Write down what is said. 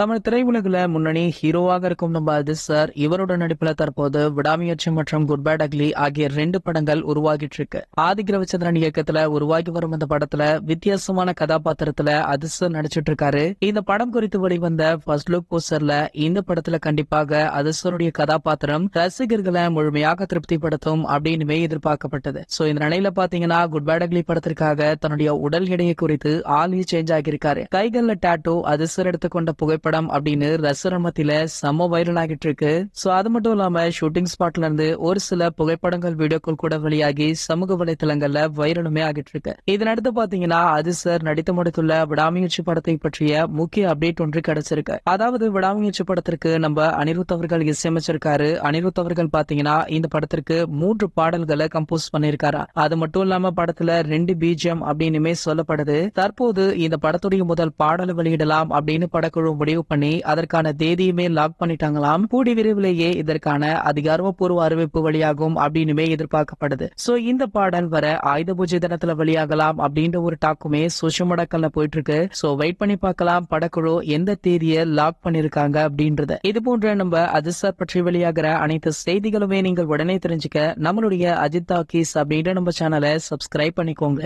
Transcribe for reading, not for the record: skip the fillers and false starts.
தமிழ் திரையுலகில முன்னணி ஹீரோவாக இருக்கும் நம்ம அஜித் சார் இவரோட நடிப்புல தற்போது விடாமுயற்சி மற்றும் குட் பேட் அக்லி ஆகிய 2 படங்கள் உருவாகிட்டு இருக்கு. ஆதி ரவிச்சந்திரன் இயக்கத்துல உருவாகி வரும் இந்த படத்துல வித்தியாசமான கதாபாத்திரத்துல அஜித் சார் நடிச்சிட்டு இருக்காரு. இந்த படம் குறித்து வெளிவந்த ஃபர்ஸ்ட் லுக் போஸ்டர்ல இந்த படத்துல கண்டிப்பாக அஜித் சாருடைய கதாபாத்திரம் ரசிகர்களை முழுமையாக திருப்திப்படுத்தும் அப்படின்னு எதிர்பார்க்கப்பட்டது. சோ இந்த நிலையில பாத்தீங்கன்னா குட் பேட் அக்லி படத்திற்காக தன்னுடைய உடல் எடையை குறித்து ஆளே சேஞ்ச் ஆகியிருக்காரு. கைகள்ல டாட்டோ அஜித் சார் எடுத்துக்கொண்ட புகைப்படம் அப்படின்னு ரசிகர் மத்தியில செம்ம வைரல் ஆகிட்டு இருக்கு. சோ அது மட்டும் இல்லாம ஷூட்டிங் ஸ்பாட்ல இருந்து ஒரு சில புகைப்படங்கள் வீடியோக்கள் கூட வெளியாகி சமூக வலைதளங்கள்ல வைரலுமே ஆகிட்டு இருக்கு. இதனடுத்து பாத்தீங்கன்னா அஜித் சார் நடித்து முடித்துள்ள விடாமுயற்சி படத்தை பற்றிய முக்கிய அப்டேட் ஒன்று கிடைச்சிருக்கு. அதாவது விடாமுயற்சி படத்திற்கு நம்ம அனிருத் அவர்கள் இசையமைச்சிருக்காரு. அனிருத் அவர்கள் பாத்தீங்கன்னா இந்த படத்திற்கு 3 பாடல்களை கம்போஸ் பண்ணிருக்காரா. அது மட்டும் இல்லாம படத்துல 2 பிஜிஎம் அப்படின்னுமே சொல்லப்படுது. தற்போது இந்த படத்துடைய முதல் பாடலை வெளியிடலாம் அப்படின்னு படக்குழு முடிவு பண்ணி அதற்கான தேதியுமே லாக் பண்ணிட்டாங்களாம். கூடி விரைவிலேயே இதற்கான அதிகாரப்பூர்வ அறிவிப்பு வெளியாகும் அப்படின்னு எதிர்பார்க்கப்படுது. சோ இந்த பாடல் வர ஆயுத பூஜை தினத்துல வெளியாகலாம் அப்படின்ற ஒரு டாக்குமே சோஷியல் மீடியாக்கள்ல போயிட்டு இருக்கு. சோ வெயிட் பண்ணி பார்க்கலாம் படக்குழு எந்த தேதியை லாக் பண்ணிருக்காங்க அப்படின்றத. இது போன்ற நம்ம அஜித் சார் பற்றி வெளியாகிற அனைத்து செய்திகளுமே நீங்கள் உடனே தெரிஞ்சுக்க நம்மளுடைய அஜித் டாக்கீஸ் அப்படின்ற நம்ம சேனலை சப்ஸ்கிரைப் பண்ணிக்கோங்க.